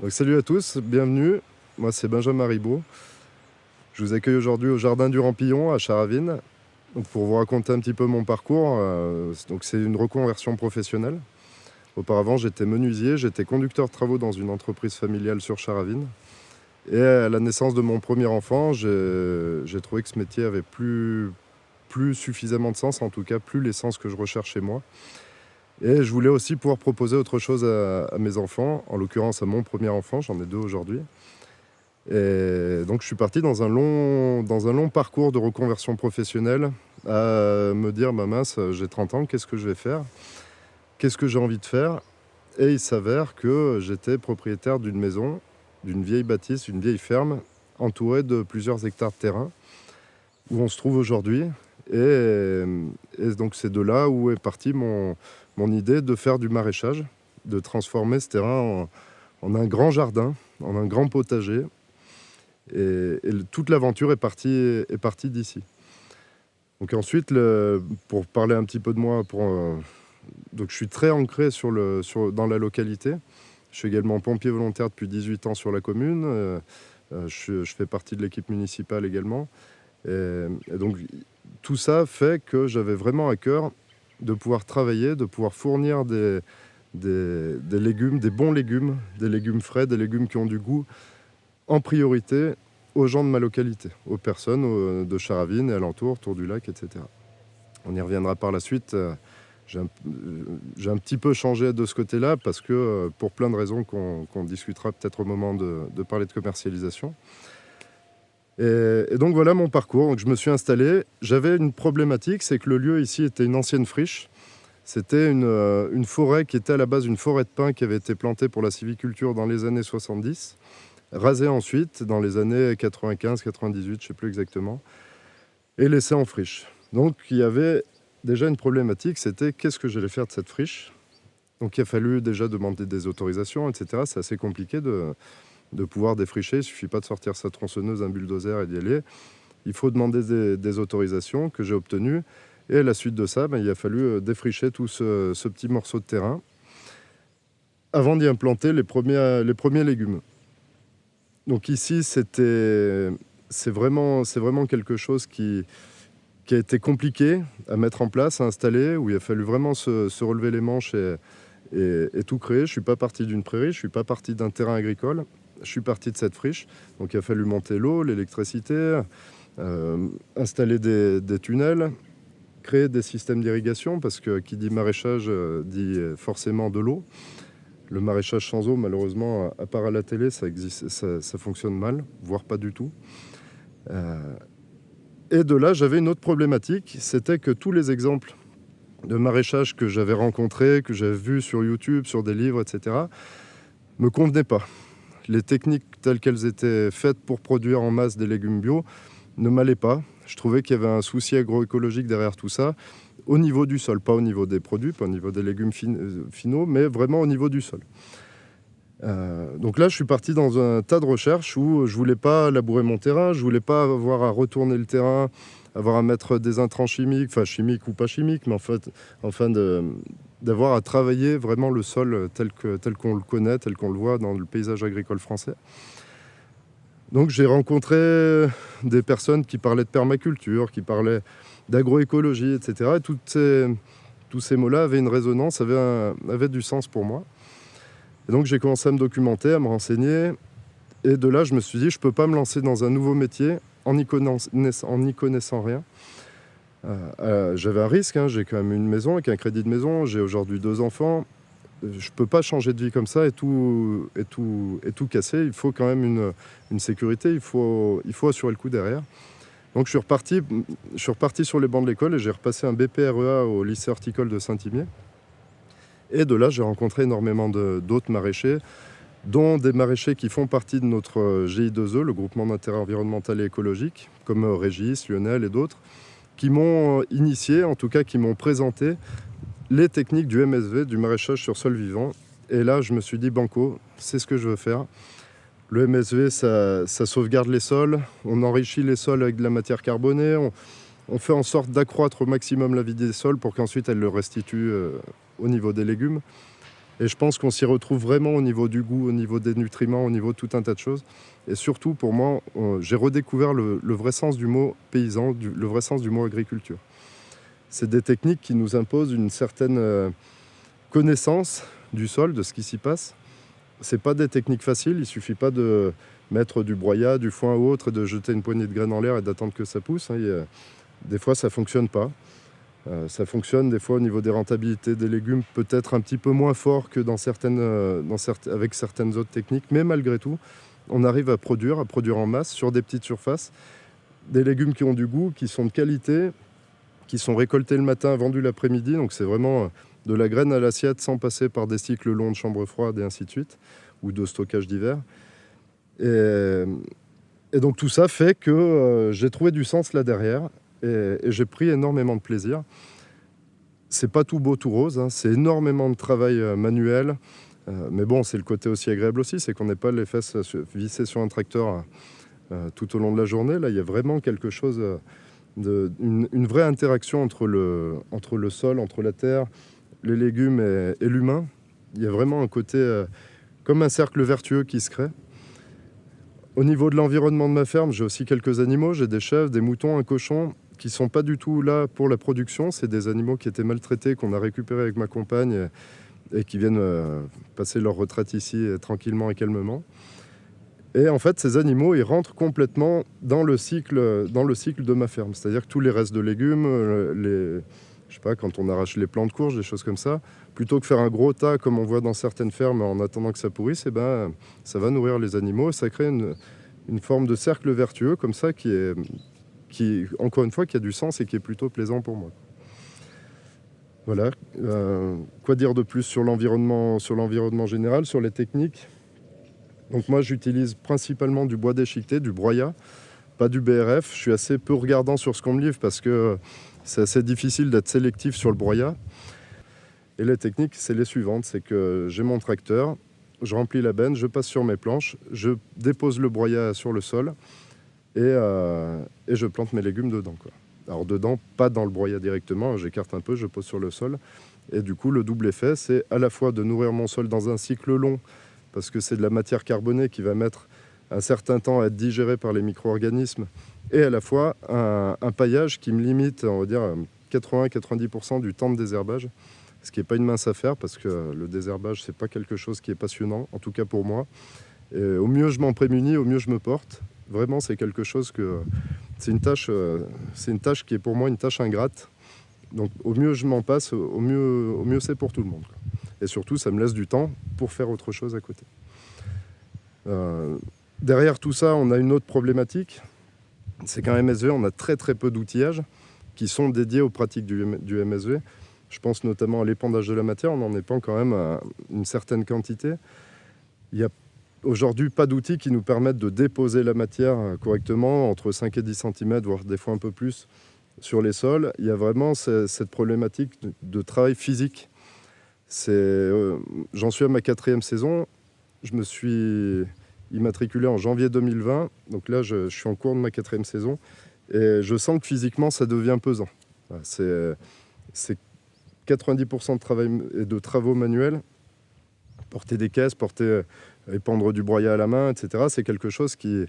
Donc, salut à tous, bienvenue. Moi, c'est Benjamin Ribaud. Je vous accueille aujourd'hui au Jardin du Rampillon à Charavine donc, pour vous raconter un petit peu mon parcours. Donc, c'est une reconversion professionnelle. Auparavant, j'étais menuisier, j'étais conducteur de travaux dans une entreprise familiale sur Charavine. Et à la naissance de mon premier enfant, j'ai trouvé que ce métier avait plus suffisamment de sens, en tout cas plus l'essence que je recherchais moi. Et je voulais aussi pouvoir proposer autre chose à mes enfants, en l'occurrence à mon premier enfant, j'en ai 2 aujourd'hui. Et donc je suis parti dans un long parcours de reconversion professionnelle à me dire: «Bah mince, j'ai 30 ans, qu'est-ce que je vais faire? Qu'est-ce que j'ai envie de faire?» Et il s'avère que j'étais propriétaire d'une maison, d'une vieille bâtisse, une vieille ferme, entourée de plusieurs hectares de terrain, où on se trouve aujourd'hui. Et donc c'est de là où est partie mon idée de faire du maraîchage, de transformer ce terrain en un grand jardin, en un grand potager. Toute l'aventure est partie d'ici. Donc ensuite, pour parler un petit peu de moi, donc je suis très ancré dans la localité. Je suis également pompier volontaire depuis 18 ans sur la commune. Je fais partie de l'équipe municipale également. Et donc tout ça fait que j'avais vraiment à cœur de pouvoir travailler, de pouvoir fournir des légumes, des bons légumes, des légumes frais, des légumes qui ont du goût, en priorité aux gens de ma localité, aux personnes de Charavine et alentours, autour du lac, etc. On y reviendra par la suite. J'ai un petit peu changé de ce côté-là parce que, pour plein de raisons qu'on discutera peut-être au moment de parler de commercialisation. Et donc voilà mon parcours. Donc je me suis installé. J'avais une problématique, c'est que le lieu ici était une ancienne friche. C'était une forêt qui était à la base une forêt de pins qui avait été plantée pour la sylviculture dans les années 70. Rasé ensuite dans les années 95-98, je ne sais plus exactement, et laissé en friche. Donc il y avait déjà une problématique, c'était qu'est-ce que j'allais faire de cette friche. Donc il a fallu déjà demander des autorisations, etc. C'est assez compliqué de pouvoir défricher, il ne suffit pas de sortir sa tronçonneuse, un bulldozer et d'y aller. Il faut demander des autorisations que j'ai obtenues. Et à la suite de ça, il a fallu défricher tout ce petit morceau de terrain avant d'y implanter les premiers légumes. Donc ici, c'est vraiment quelque chose qui a été compliqué à mettre en place, à installer, où il a fallu vraiment se relever les manches et tout créer. Je ne suis pas parti d'une prairie, je ne suis pas parti d'un terrain agricole, je suis parti de cette friche. Donc il a fallu monter l'eau, l'électricité, installer des tunnels, créer des systèmes d'irrigation, parce que qui dit maraîchage dit forcément de l'eau. Le maraîchage sans eau, malheureusement, à part à la télé, ça fonctionne mal, voire pas du tout. Et de là, j'avais une autre problématique, c'était que tous les exemples de maraîchage que j'avais rencontrés, que j'avais vus sur YouTube, sur des livres, etc., me convenaient pas. Les techniques telles qu'elles étaient faites pour produire en masse des légumes bio ne m'allaient pas. Je trouvais qu'il y avait un souci agroécologique derrière tout ça, au niveau du sol, pas au niveau des produits, pas au niveau des légumes finaux, mais vraiment au niveau du sol. Donc là, je suis parti dans un tas de recherches où je voulais pas labourer mon terrain, je voulais pas avoir à retourner le terrain, avoir à mettre des intrants chimiques, enfin chimiques ou pas chimiques, mais en fait, d'avoir à travailler vraiment le sol tel qu'on le connaît, tel qu'on le voit dans le paysage agricole français. Donc j'ai rencontré des personnes qui parlaient de permaculture, qui parlaient d'agroécologie, etc. Et tous ces mots-là avaient une résonance, avaient du sens pour moi. Et donc j'ai commencé à me documenter, à me renseigner. Et de là, je me suis dit, je ne peux pas me lancer dans un nouveau métier en n'y connaissant rien. J'avais un risque, j'ai quand même une maison avec un crédit de maison, j'ai aujourd'hui 2 enfants. Je ne peux pas changer de vie comme ça et tout casser. Il faut quand même une sécurité, il faut assurer le coup derrière. Donc je suis reparti sur les bancs de l'école et j'ai repassé un BPREA au lycée horticole de Saint-Imier. Et de là, j'ai rencontré énormément d'autres maraîchers, dont des maraîchers qui font partie de notre GI2E, le groupement d'intérêt environnemental et écologique, comme Régis, Lionel et d'autres, qui m'ont initié, en tout cas qui m'ont présenté les techniques du MSV, du maraîchage sur sol vivant. Et là, je me suis dit, banco, c'est ce que je veux faire. Le MSV, ça sauvegarde les sols, on enrichit les sols avec de la matière carbonée, on fait en sorte d'accroître au maximum la vie des sols pour qu'ensuite elle le restitue au niveau des légumes. Et je pense qu'on s'y retrouve vraiment au niveau du goût, au niveau des nutriments, au niveau de tout un tas de choses. Et surtout, pour moi, j'ai redécouvert le vrai sens du mot paysan, le vrai sens du mot agriculture. C'est des techniques qui nous imposent une certaine connaissance du sol, de ce qui s'y passe. C'est pas des techniques faciles, il suffit pas de mettre du broyat, du foin ou autre, et de jeter une poignée de graines en l'air et d'attendre que ça pousse. Des fois, ça fonctionne pas. Ça fonctionne des fois au niveau des rentabilités des légumes, peut-être un petit peu moins fort que avec certaines autres techniques, mais malgré tout, on arrive à produire en masse sur des petites surfaces, des légumes qui ont du goût, qui sont de qualité, qui sont récoltés le matin, vendus l'après-midi. Donc c'est vraiment de la graine à l'assiette sans passer par des cycles longs de chambre froide et ainsi de suite, ou de stockage d'hiver. Et donc tout ça fait que j'ai trouvé du sens là derrière et j'ai pris énormément de plaisir. C'est pas tout beau, tout rose, hein. C'est énormément de travail manuel. Mais bon, c'est le côté aussi agréable aussi, c'est qu'on n'est pas les fesses vissées sur un tracteur tout au long de la journée. Là, il y a vraiment quelque chose, une vraie interaction entre le sol, entre la terre, les légumes et l'humain. Il y a vraiment un côté comme un cercle vertueux qui se crée. Au niveau de l'environnement de ma ferme, j'ai aussi quelques animaux. J'ai des chèvres, des moutons, un cochon qui ne sont pas du tout là pour la production. C'est des animaux qui étaient maltraités, qu'on a récupérés avec ma compagne et qui viennent passer leur retraite ici tranquillement et calmement. Et en fait, ces animaux, ils rentrent complètement dans le cycle de ma ferme. C'est-à-dire que tous les restes de légumes, je sais pas, quand on arrache les plants de courge, des choses comme ça, plutôt que faire un gros tas comme on voit dans certaines fermes en attendant que ça pourrisse, eh ben, ça va nourrir les animaux et ça crée une forme de cercle vertueux comme ça qui, encore une fois, qui a du sens et qui est plutôt plaisant pour moi. Voilà. Quoi dire de plus sur l'environnement général, sur les techniques? Donc moi, j'utilise principalement du bois déchiqueté, du broyat, pas du BRF. Je suis assez peu regardant sur ce qu'on me livre parce que c'est assez difficile d'être sélectif sur le broyat. Et les techniques, c'est les suivantes. C'est que j'ai mon tracteur, je remplis la benne, je passe sur mes planches, je dépose le broyat sur le sol et je plante mes légumes dedans, quoi. Alors dedans, pas dans le broyat directement, j'écarte un peu, je pose sur le sol. Et du coup, le double effet, c'est à la fois de nourrir mon sol dans un cycle long, parce que c'est de la matière carbonée qui va mettre un certain temps à être digérée par les micro-organismes, et à la fois un paillage qui me limite, on va dire, 80-90% du temps de désherbage, ce qui n'est pas une mince affaire, parce que le désherbage, c'est pas quelque chose qui est passionnant, en tout cas pour moi. Et au mieux je m'en prémunis, au mieux je me porte. Vraiment, c'est quelque chose que... C'est une tâche qui est pour moi une tâche ingrate. Donc au mieux je m'en passe, au mieux c'est pour tout le monde, quoi. Et surtout, ça me laisse du temps pour faire autre chose à côté. Derrière tout ça, on a une autre problématique. C'est qu'un MSV, on a très très peu d'outillages qui sont dédiés aux pratiques du MSV. Je pense notamment à l'épandage de la matière. On n'en épand quand même à une certaine quantité. Il n'y a aujourd'hui pas d'outils qui nous permettent de déposer la matière correctement, entre 5 et 10 cm, voire des fois un peu plus, sur les sols. Il y a vraiment cette problématique de travail physique. J'en suis à ma 4e saison. Je me suis immatriculé en janvier 2020. Donc là, je suis en cours de ma 4e saison. Et je sens que physiquement, ça devient pesant. C'est 90% de travail et de travaux manuels. Porter des caisses, épandre du broyat à la main, etc. C'est quelque chose qui,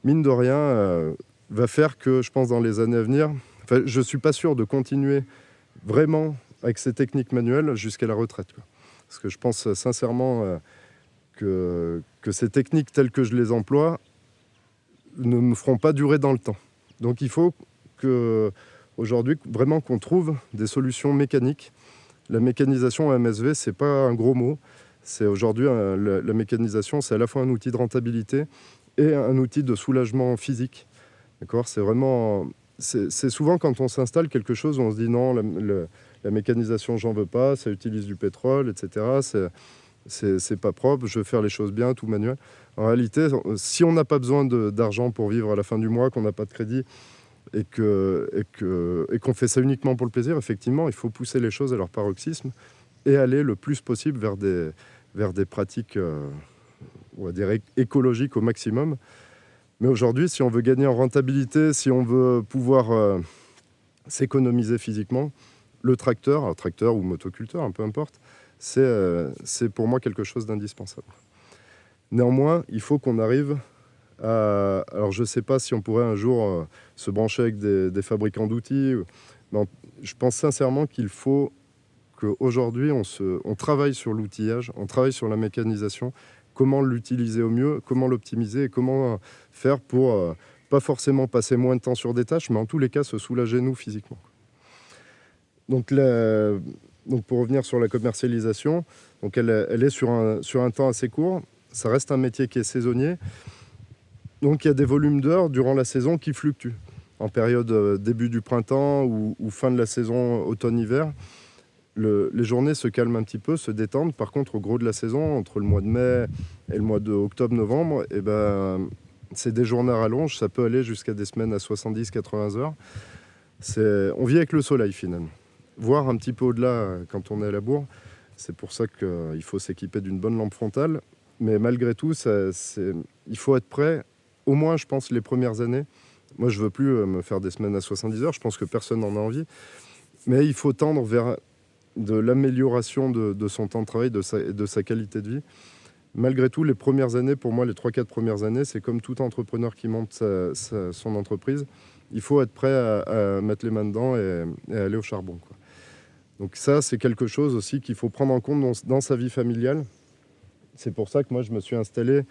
mine de rien, va faire que, je pense, dans les années à venir... Enfin, je ne suis pas sûr de continuer vraiment avec ces techniques manuelles jusqu'à la retraite, quoi. Parce que je pense sincèrement que ces techniques telles que je les emploie ne me feront pas durer dans le temps. Donc il faut aujourd'hui vraiment qu'on trouve des solutions mécaniques. La mécanisation à MSV, c'est pas un gros mot. C'est aujourd'hui la mécanisation, c'est à la fois un outil de rentabilité et un outil de soulagement physique. D'accord ? C'est vraiment... C'est souvent quand on s'installe quelque chose où on se dit non, la mécanisation, j'en veux pas, ça utilise du pétrole, etc. C'est pas propre, je veux faire les choses bien, tout manuel. En réalité, si on n'a pas besoin d'argent pour vivre à la fin du mois, qu'on n'a pas de crédit et qu'on fait ça uniquement pour le plaisir, effectivement, il faut pousser les choses à leur paroxysme et aller le plus possible vers des pratiques on va dire écologiques au maximum. Mais aujourd'hui, si on veut gagner en rentabilité, si on veut pouvoir s'économiser physiquement, le tracteur ou motoculteur, peu importe, c'est pour moi quelque chose d'indispensable. Néanmoins, il faut qu'on arrive à... Alors je ne sais pas si on pourrait un jour se brancher avec des fabricants d'outils, mais je pense sincèrement qu'il faut qu'aujourd'hui on travaille sur l'outillage, on travaille sur la mécanisation, comment l'utiliser au mieux, comment l'optimiser et comment faire pour pas forcément passer moins de temps sur des tâches, mais en tous les cas se soulager nous physiquement. Donc pour revenir sur la commercialisation, donc elle est sur un temps assez court. Ça reste un métier qui est saisonnier. Donc il y a des volumes d'heures durant la saison qui fluctuent. En période début du printemps ou fin de la saison automne-hiver, les journées se calment un petit peu, se détendent. Par contre, au gros de la saison, entre le mois de mai et le mois d'octobre-novembre, c'est des journées à rallonge. Ça peut aller jusqu'à des semaines à 70-80 heures. On vit avec le soleil finalement. Voire un petit peu au-delà quand on est à la bourre. C'est pour ça qu'il faut s'équiper d'une bonne lampe frontale. Mais malgré tout, il faut être prêt, au moins je pense les premières années. Moi je ne veux plus me faire des semaines à 70 heures, je pense que personne n'en a envie. Mais il faut tendre vers de l'amélioration de son temps de travail, de sa qualité de vie. Malgré tout, les premières années, pour moi les 3-4 premières années, c'est comme tout entrepreneur qui monte son entreprise. Il faut être prêt à mettre les mains dedans et aller au charbon, quoi. Donc ça, c'est quelque chose aussi qu'il faut prendre en compte dans sa vie familiale. C'est pour ça que moi, je me suis installé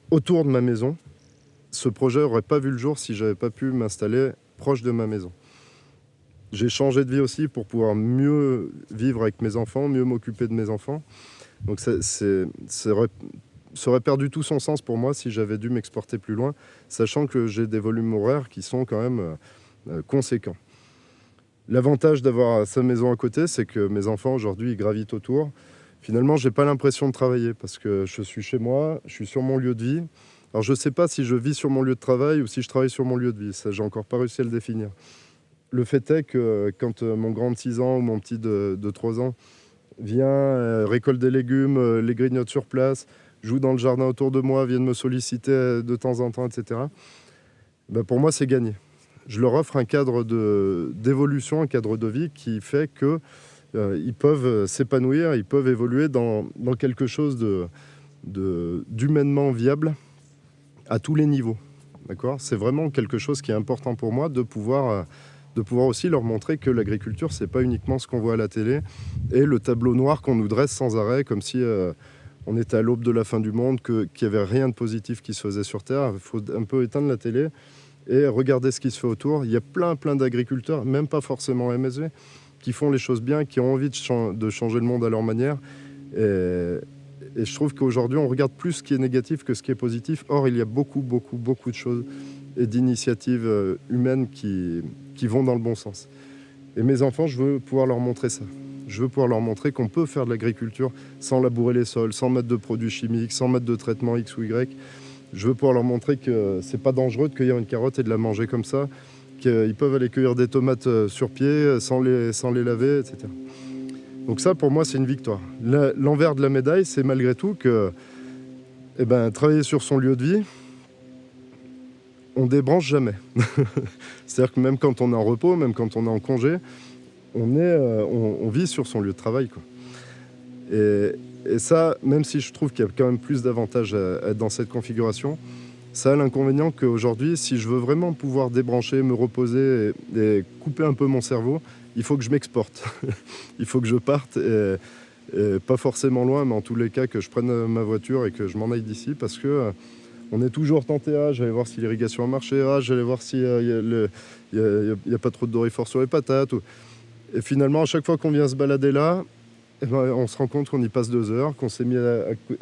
autour de ma maison. Ce projet n'aurait pas vu le jour si je n'avais pas pu m'installer proche de ma maison. J'ai changé de vie aussi pour pouvoir mieux vivre avec mes enfants, mieux m'occuper de mes enfants. Donc ça aurait perdu tout son sens pour moi si j'avais dû m'exporter plus loin, sachant que j'ai des volumes horaires qui sont quand même conséquents. L'avantage d'avoir sa maison à côté, c'est que mes enfants aujourd'hui ils gravitent autour. Finalement, je n'ai pas l'impression de travailler parce que je suis chez moi, je suis sur mon lieu de vie. Alors je ne sais pas si je vis sur mon lieu de travail ou si je travaille sur mon lieu de vie, ça j'ai encore pas réussi à le définir. Le fait est que quand mon grand de 6 ans ou mon petit de 3 ans vient, récolte des légumes, les grignote sur place, joue dans le jardin autour de moi, viennent me solliciter de temps en temps, etc. Ben pour moi, c'est gagné. Je leur offre un cadre d'évolution, un cadre de vie qui fait qu'ils peuvent s'épanouir, ils peuvent évoluer dans quelque chose d'humainement viable à tous les niveaux. D'accord ? C'est vraiment quelque chose qui est important pour moi de pouvoir aussi leur montrer que l'agriculture, c'est pas uniquement ce qu'on voit à la télé et le tableau noir qu'on nous dresse sans arrêt, comme si on était à l'aube de la fin du monde, qu'il n'y avait rien de positif qui se faisait sur Terre. Il faut un peu éteindre la télé et regarder ce qui se fait autour. Il y a plein d'agriculteurs, même pas forcément MSV, qui font les choses bien, qui ont envie de changer le monde à leur manière. Et je trouve qu'aujourd'hui, on regarde plus ce qui est négatif que ce qui est positif. Or, il y a beaucoup de choses et d'initiatives humaines qui vont dans le bon sens. Et mes enfants, je veux pouvoir leur montrer ça. Je veux pouvoir leur montrer qu'on peut faire de l'agriculture sans labourer les sols, sans mettre de produits chimiques, sans mettre de traitement X ou Y. Je veux pouvoir leur montrer que c'est pas dangereux de cueillir une carotte et de la manger comme ça, qu'ils peuvent aller cueillir des tomates sur pied sans les laver, etc. Donc ça, pour moi, c'est une victoire. L'envers de la médaille, c'est malgré tout que travailler sur son lieu de vie, on débranche jamais. C'est-à-dire que même quand on est en repos, même quand on est en congé, on vit sur son lieu de travail, quoi. Et ça, même si je trouve qu'il y a quand même plus d'avantages à être dans cette configuration, ça a l'inconvénient qu'aujourd'hui, si je veux vraiment pouvoir débrancher, me reposer et couper un peu mon cerveau, il faut que je m'exporte. Il faut que je parte, et pas forcément loin, mais en tous les cas que je prenne ma voiture et que je m'en aille d'ici, parce que on est toujours tenté, j'allais voir si l'irrigation a marché, j'allais voir s'il n'y a pas trop de dorifort sur les patates. Et finalement, à chaque fois qu'on vient se balader là, on se rend compte qu'on y passe 2 heures, qu'on s'est mis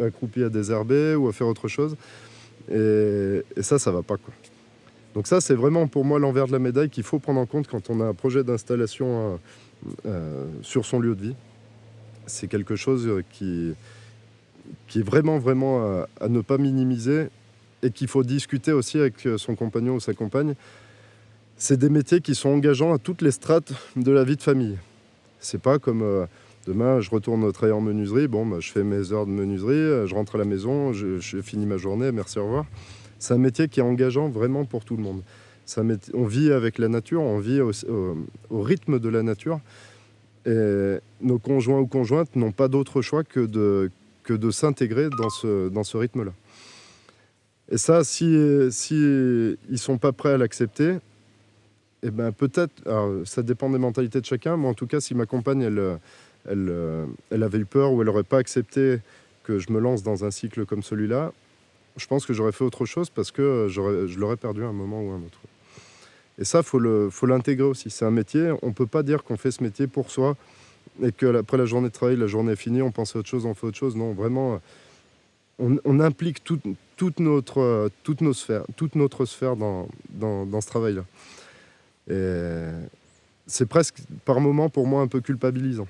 accroupi à désherber ou à faire autre chose. Et ça va pas, quoi. Donc ça, c'est vraiment pour moi l'envers de la médaille qu'il faut prendre en compte quand on a un projet d'installation sur son lieu de vie. C'est quelque chose qui est vraiment à ne pas minimiser et qu'il faut discuter aussi avec son compagnon ou sa compagne. C'est des métiers qui sont engageants à toutes les strates de la vie de famille. C'est pas comme demain, je retourne travailler en menuiserie, je fais mes heures de menuiserie, je rentre à la maison, je finis ma journée, merci, au revoir. C'est un métier qui est engageant vraiment pour tout le monde. On vit avec la nature, on vit au rythme de la nature. Et nos conjoints ou conjointes n'ont pas d'autre choix que de s'intégrer dans ce rythme-là. Et ça, si ils ne sont pas prêts à l'accepter, eh ben peut-être, alors, ça dépend des mentalités de chacun, mais en tout cas, si ma compagne, elle avait eu peur ou elle n'aurait pas accepté que je me lance dans un cycle comme celui-là, je pense que j'aurais fait autre chose parce que je l'aurais perdu à un moment ou à un autre. Et ça, faut l'intégrer aussi. C'est un métier, on ne peut pas dire qu'on fait ce métier pour soi et qu'après la journée de travail, la journée est finie, on pense à autre chose, on fait autre chose. Non, vraiment, on implique toute notre sphère dans ce travail-là. Et c'est presque, par moments, pour moi, un peu culpabilisant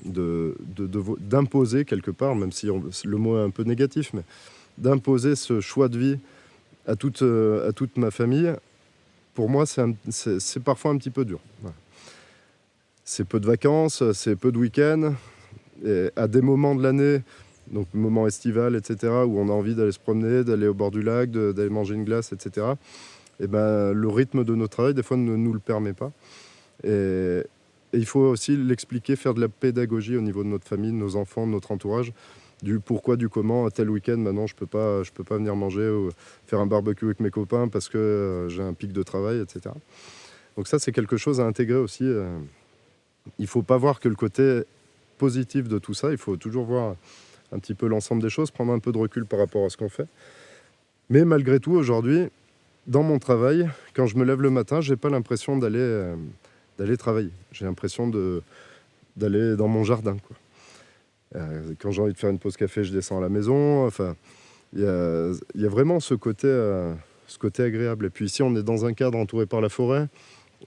d'imposer quelque part, même si le mot est un peu négatif, mais d'imposer ce choix de vie à toute ma famille. Pour moi, c'est parfois un petit peu dur. Voilà. C'est peu de vacances, c'est peu de week-ends. Et à des moments de l'année, donc moment estival, etc., où on a envie d'aller se promener, d'aller au bord du lac, d'aller manger une glace, etc., et ben, le rythme de notre travail, des fois, ne nous le permet pas. Et il faut aussi l'expliquer, faire de la pédagogie au niveau de notre famille, de nos enfants, de notre entourage, du pourquoi, du comment. Tel week-end, maintenant, je peux pas venir manger ou faire un barbecue avec mes copains parce que j'ai un pic de travail, etc. Donc ça, c'est quelque chose à intégrer aussi. Il ne faut pas voir que le côté positif de tout ça. Il faut toujours voir un petit peu l'ensemble des choses, prendre un peu de recul par rapport à ce qu'on fait. Mais malgré tout, aujourd'hui, dans mon travail, quand je me lève le matin, j'ai pas l'impression d'aller travailler. J'ai l'impression d'aller dans mon jardin, quoi. Quand j'ai envie de faire une pause café, je descends à la maison. Enfin, il y a vraiment ce côté agréable. Et puis ici, on est dans un cadre entouré par la forêt,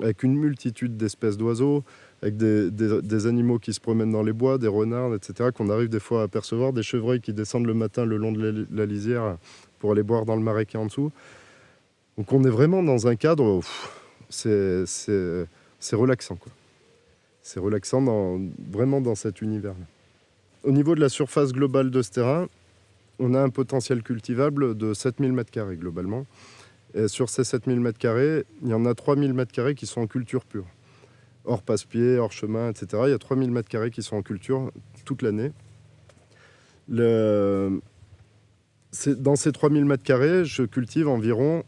avec une multitude d'espèces d'oiseaux, avec des animaux qui se promènent dans les bois, des renards, etc., qu'on arrive des fois à apercevoir, des chevreuils qui descendent le matin le long de la lisière pour aller boire dans le marais qui est en dessous. Donc on est vraiment dans un cadre où c'est relaxant, quoi. C'est relaxant vraiment dans cet univers-là. Au niveau de la surface globale de ce terrain, on a un potentiel cultivable de 7000 m² globalement. Et sur ces 7000 m², il y en a 3000 m² qui sont en culture pure. Hors passe-pied, hors chemin, etc. Il y a 3000 m² qui sont en culture toute l'année. Dans ces 3000 m², je cultive environ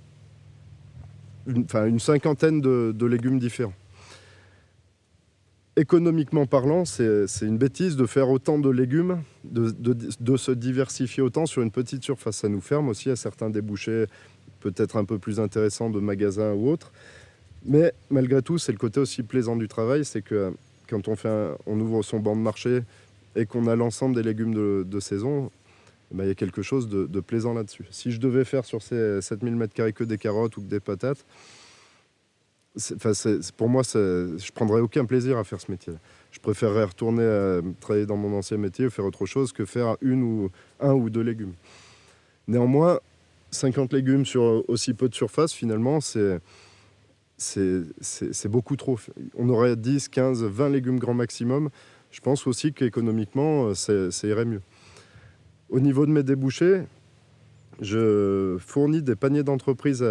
une cinquantaine de légumes différents. Économiquement parlant, c'est une bêtise de faire autant de légumes, de se diversifier autant sur une petite surface. Ça nous ferme aussi à certains débouchés peut-être un peu plus intéressants de magasins ou autres. Mais malgré tout, c'est le côté aussi plaisant du travail, c'est que quand on ouvre son banc de marché et qu'on a l'ensemble des légumes de saison, ben, il y a quelque chose de plaisant là-dessus. Si je devais faire sur ces 7000 m² que des carottes ou que des patates, pour moi, je prendrais aucun plaisir à faire ce métier. Je préférerais retourner travailler dans mon ancien métier ou faire autre chose que faire un ou deux légumes. Néanmoins, 50 légumes sur aussi peu de surface, finalement, c'est beaucoup trop. On aurait 10, 15, 20 légumes grand maximum. Je pense aussi qu'économiquement, ça irait mieux. Au niveau de mes débouchés, je fournis des paniers d'entreprise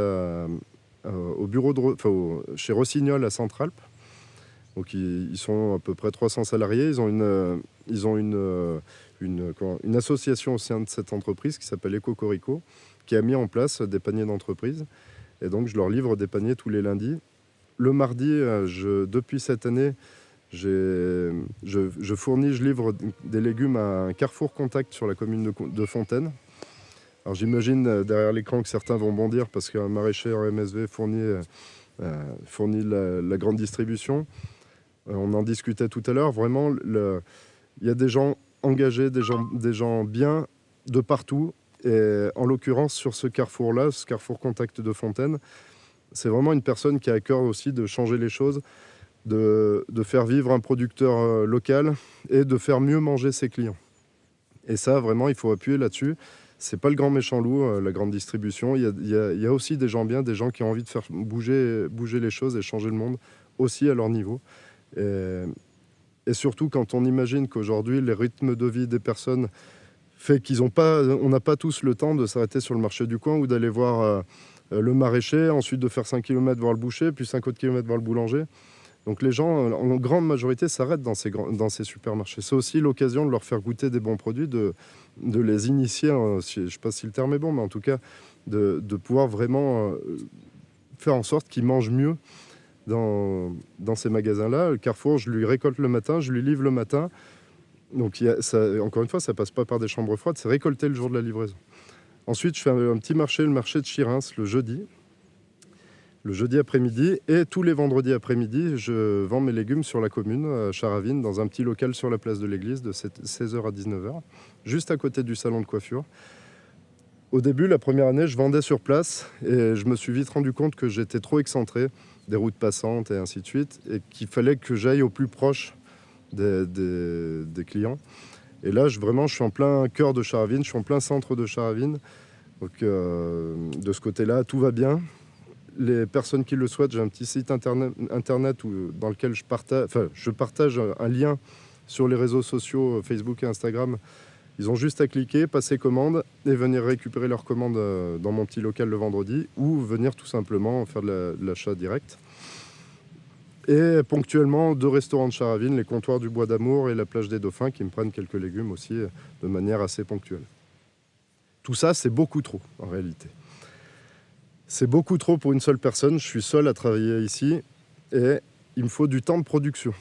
au bureau chez Rossignol à Centralpe. Donc ils sont à peu près 300 salariés. Ils ont une association au sein de cette entreprise qui s'appelle Ecocorico, qui a mis en place des paniers d'entreprise. Et donc je leur livre des paniers tous les lundis. Le mardi, depuis cette année, je livre des légumes à un Carrefour Contact sur la commune de Fontaine. Alors j'imagine derrière l'écran que certains vont bondir parce qu'un maraîcher en MSV fournit la grande distribution. On en discutait tout à l'heure. Vraiment, il y a des gens engagés, des gens bien de partout. Et en l'occurrence, sur ce carrefour-là, ce Carrefour Contact de Fontaine, c'est vraiment une personne qui a à cœur aussi de changer les choses, de faire vivre un producteur local et de faire mieux manger ses clients. Et ça, vraiment, il faut appuyer là-dessus. C'est pas le grand méchant loup, la grande distribution. Il y a aussi des gens bien, des gens qui ont envie de faire bouger les choses et changer le monde aussi à leur niveau. Et surtout, quand on imagine qu'aujourd'hui, les rythmes de vie des personnes fait on n'a pas tous le temps de s'arrêter sur le marché du coin ou d'aller voir le maraîcher, ensuite de faire 5 km voir le boucher, puis 5 autres kilomètres voir le boulanger. Donc les gens, en grande majorité, s'arrêtent dans ces supermarchés. C'est aussi l'occasion de leur faire goûter des bons produits, de les initier, je ne sais pas si le terme est bon, mais en tout cas, de pouvoir vraiment faire en sorte qu'ils mangent mieux dans ces magasins-là. Le Carrefour, je lui récolte le matin, je lui livre le matin. Donc encore une fois, ça passe pas par des chambres froides, c'est récolté le jour de la livraison. Ensuite, je fais un petit marché, le marché de Chirins, le jeudi après-midi. Et tous les vendredis après-midi, je vends mes légumes sur la commune, à Charavine, dans un petit local sur la place de l'église, de 16h à 19h, juste à côté du salon de coiffure. Au début, la première année, je vendais sur place et je me suis vite rendu compte que j'étais trop excentré des routes passantes et ainsi de suite, et qu'il fallait que j'aille au plus proche des clients. Et là, je suis en plein cœur de Charavine, je suis en plein centre de Charavine. Donc de ce côté-là, tout va bien. Les personnes qui le souhaitent, j'ai un petit site internet dans lequel je partage un lien sur les réseaux sociaux Facebook et Instagram. Ils ont juste à cliquer, passer commande et venir récupérer leur commande dans mon petit local le vendredi, ou venir tout simplement faire de l'achat direct. Et ponctuellement, 2 restaurants de Charavine, les comptoirs du Bois d'Amour et la plage des Dauphins, qui me prennent quelques légumes aussi de manière assez ponctuelle. Tout ça, c'est beaucoup trop en réalité. C'est beaucoup trop pour une seule personne. Je suis seul à travailler ici et il me faut du temps de production.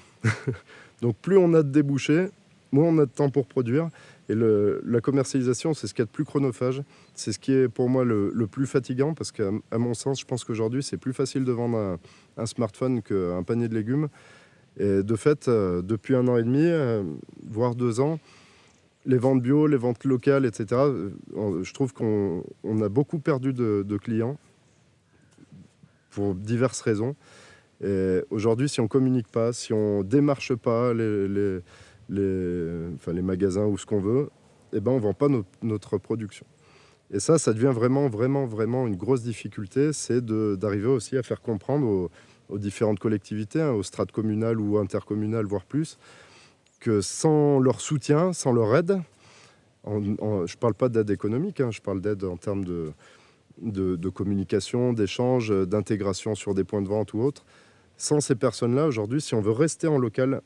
Donc plus on a de débouchés, moins on a de temps pour produire. Et la commercialisation, c'est ce qu'il y a de plus chronophage. C'est ce qui est pour moi le plus fatigant, parce qu'à mon sens, je pense qu'aujourd'hui, c'est plus facile de vendre un smartphone qu'un panier de légumes. Et de fait, depuis 1 an et demi, voire 2 ans, les ventes bio, les ventes locales, etc., je trouve qu'on a beaucoup perdu de clients pour diverses raisons. Et aujourd'hui, si on ne communique pas, si on ne démarche pas les magasins ou ce qu'on veut, eh ben, on ne vend pas notre production. Et ça devient vraiment une grosse difficulté, c'est d'arriver aussi à faire comprendre aux différentes collectivités, aux strates communales ou intercommunales, voire plus, que sans leur soutien, sans leur aide, je ne parle pas d'aide économique, je parle d'aide en termes de communication, d'échange, d'intégration sur des points de vente ou autres. Sans ces personnes-là, aujourd'hui, si on veut rester en local,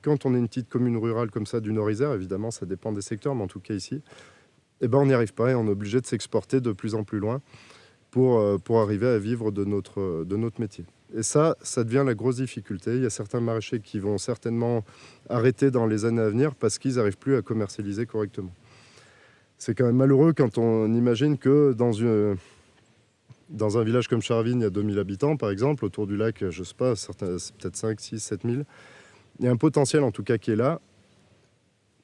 quand on est une petite commune rurale comme ça du Nord-Isère, évidemment, ça dépend des secteurs, mais en tout cas ici, eh ben, on n'y arrive pas et on est obligé de s'exporter de plus en plus loin pour arriver à vivre de notre métier. Et ça devient la grosse difficulté. Il y a certains maraîchers qui vont certainement arrêter dans les années à venir parce qu'ils n'arrivent plus à commercialiser correctement. C'est quand même malheureux quand on imagine que dans un village comme Charavine, il y a 2000 habitants, par exemple, autour du lac, je ne sais pas, c'est peut-être 5, 6, 7000. Il y a un potentiel, en tout cas, qui est là.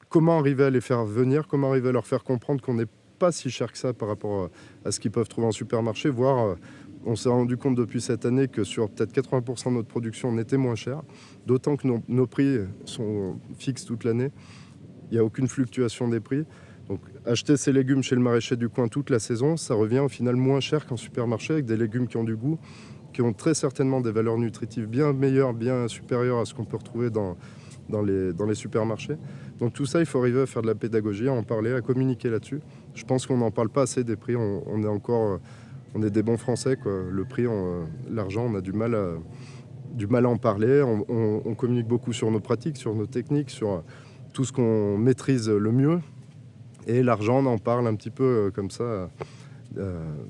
Comment arriver à les faire venir? Comment arriver à leur faire comprendre qu'on n'est pas si cher que ça par rapport à ce qu'ils peuvent trouver en supermarché, voire on s'est rendu compte depuis cette année que sur peut-être 80% de notre production, on était moins cher, d'autant que nos prix sont fixes toute l'année. Il n'y a aucune fluctuation des prix. Donc acheter ses légumes chez le maraîcher du coin toute la saison, ça revient au final moins cher qu'en supermarché, avec des légumes qui ont du goût, qui ont très certainement des valeurs nutritives bien meilleures, bien supérieures à ce qu'on peut retrouver dans les supermarchés. Donc tout ça, il faut arriver à faire de la pédagogie, à en parler, à communiquer là-dessus. Je pense qu'on n'en parle pas assez des prix, on est des bons Français, quoi. Le prix, l'argent, on a du mal à en parler. On communique beaucoup sur nos pratiques, sur nos techniques, sur tout ce qu'on maîtrise le mieux. Et l'argent, on en parle un petit peu comme ça,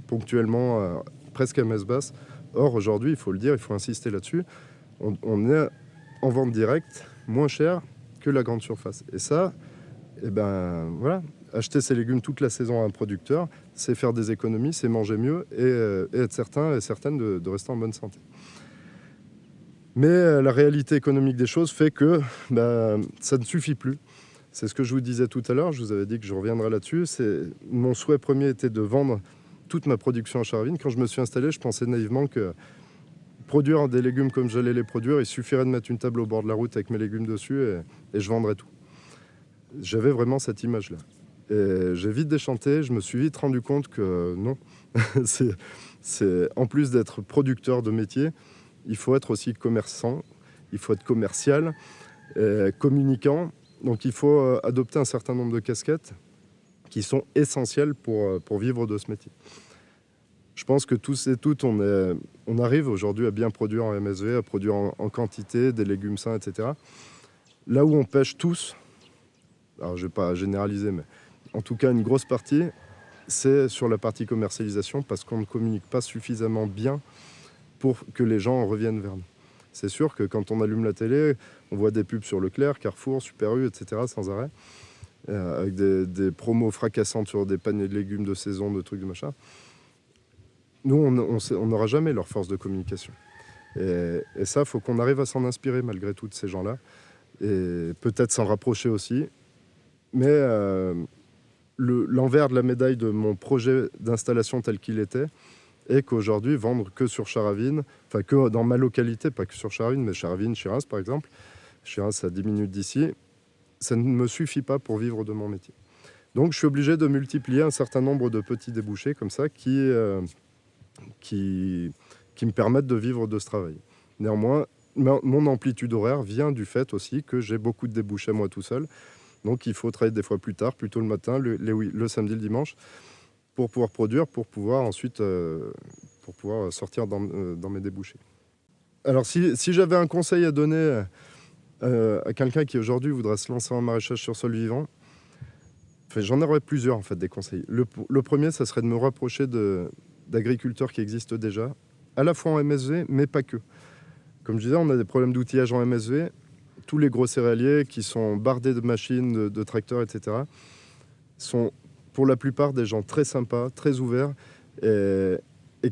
ponctuellement, presque à messe basse. Or, aujourd'hui, il faut le dire, il faut insister là-dessus, on est en vente directe, moins cher que la grande surface. Et ça, eh ben, voilà, acheter ses légumes toute la saison à un producteur, c'est faire des économies, c'est manger mieux et être certain et certaine de rester en bonne santé. Mais la réalité économique des choses fait que ça ne suffit plus. C'est ce que je vous disais tout à l'heure, je vous avais dit que je reviendrai là-dessus. Mon souhait premier était de vendre toute ma production à Charavine. Quand je me suis installé, je pensais naïvement que produire des légumes comme j'allais les produire, il suffirait de mettre une table au bord de la route avec mes légumes dessus et je vendrais tout. J'avais vraiment cette image-là. Et j'ai vite déchanté, je me suis vite rendu compte que non. En plus d'être producteur de métier, il faut être aussi commerçant, il faut être commercial, communicant. Donc il faut adopter un certain nombre de casquettes qui sont essentielles pour vivre de ce métier. Je pense que tous et toutes, on arrive aujourd'hui à bien produire en MSV, à produire en quantité, des légumes sains, etc. Là où on pêche tous, alors je ne vais pas généraliser, mais en tout cas une grosse partie, c'est sur la partie commercialisation parce qu'on ne communique pas suffisamment bien pour que les gens en reviennent vers nous. C'est sûr que quand on allume la télé, on voit des pubs sur Leclerc, Carrefour, Super U, etc. sans arrêt, avec des promos fracassantes sur des paniers de légumes de saison, de trucs, de machin. Nous, on n'aura jamais leur force de communication. Et ça, il faut qu'on arrive à s'en inspirer malgré tout de ces gens-là. Et peut-être s'en rapprocher aussi. Mais l'envers de la médaille de mon projet d'installation tel qu'il était est qu'aujourd'hui, vendre que sur Charavine, enfin que dans ma localité, pas que sur Charavine, mais Charavine, Chiras par exemple, Chiras à 10 minutes d'ici, ça ne me suffit pas pour vivre de mon métier. Donc je suis obligé de multiplier un certain nombre de petits débouchés comme ça qui me permettent de vivre de ce travail. Néanmoins, mon amplitude horaire vient du fait aussi que j'ai beaucoup de débouchés moi tout seul. Donc il faut travailler des fois plus tard, plutôt le matin, le samedi, le dimanche, pour pouvoir produire, pour pouvoir ensuite sortir dans mes débouchés. Alors si j'avais un conseil à donner à quelqu'un qui aujourd'hui voudrait se lancer en maraîchage sur sol vivant, enfin, j'en aurais plusieurs en fait des conseils. Le premier, ça serait de me rapprocher d'agriculteurs qui existent déjà, à la fois en MSV, mais pas que. Comme je disais, on a des problèmes d'outillage en MSV. Tous les gros céréaliers qui sont bardés de machines, de tracteurs, etc., sont pour la plupart des gens très sympas, très ouverts et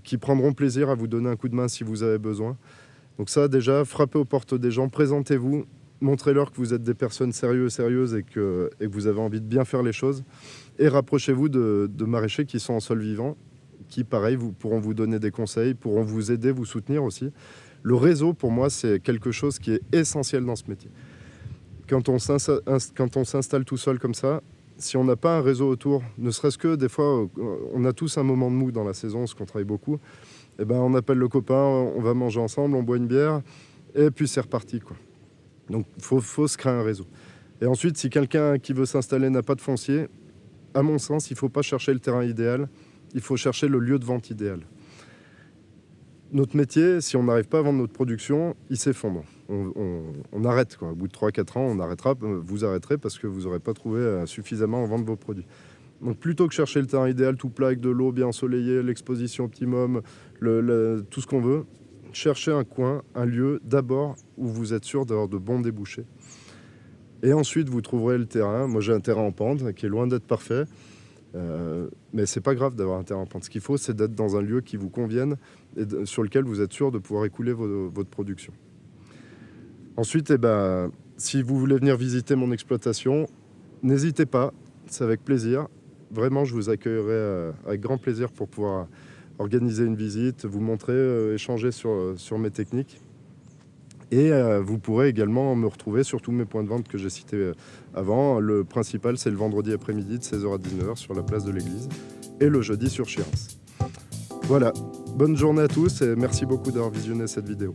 qui prendront plaisir à vous donner un coup de main si vous avez besoin. Donc ça, déjà, frappez aux portes des gens, présentez-vous, montrez-leur que vous êtes des personnes sérieuses et que vous avez envie de bien faire les choses. Et rapprochez-vous de maraîchers qui sont en sol vivant, qui, pareil, pourront vous donner des conseils, pourront vous aider, vous soutenir aussi. Le réseau, pour moi, c'est quelque chose qui est essentiel dans ce métier. Quand on s'installe tout seul comme ça, si on n'a pas un réseau autour, ne serait-ce que des fois, on a tous un moment de mou dans la saison, parce qu'on travaille beaucoup, et ben on appelle le copain, on va manger ensemble, on boit une bière, et puis c'est reparti, quoi. Donc il faut se créer un réseau. Et ensuite, si quelqu'un qui veut s'installer n'a pas de foncier, à mon sens, il ne faut pas chercher le terrain idéal, il faut chercher le lieu de vente idéal. Notre métier, si on n'arrive pas à vendre notre production, il s'effondre. On arrête, quoi. Au bout de 3-4 ans, on arrêtera, vous arrêterez parce que vous n'aurez pas trouvé suffisamment à vendre vos produits. Donc plutôt que chercher le terrain idéal, tout plat avec de l'eau bien ensoleillée, l'exposition optimum, tout ce qu'on veut, cherchez un coin, un lieu d'abord où vous êtes sûr d'avoir de bons débouchés. Et ensuite, vous trouverez le terrain. Moi, j'ai un terrain en pente qui est loin d'être parfait. Mais c'est pas grave d'avoir un terrain en pente. Ce qu'il faut, c'est d'être dans un lieu qui vous convienne et sur lequel vous êtes sûr de pouvoir écouler votre production. Ensuite, si vous voulez venir visiter mon exploitation, n'hésitez pas, c'est avec plaisir. Vraiment, je vous accueillerai avec grand plaisir pour pouvoir organiser une visite, vous montrer, échanger sur mes techniques. Et vous pourrez également me retrouver sur tous mes points de vente que j'ai cités avant. Le principal, c'est le vendredi après-midi de 16h à 19h sur la place de l'église et le jeudi sur Chiras. Voilà, bonne journée à tous et merci beaucoup d'avoir visionné cette vidéo.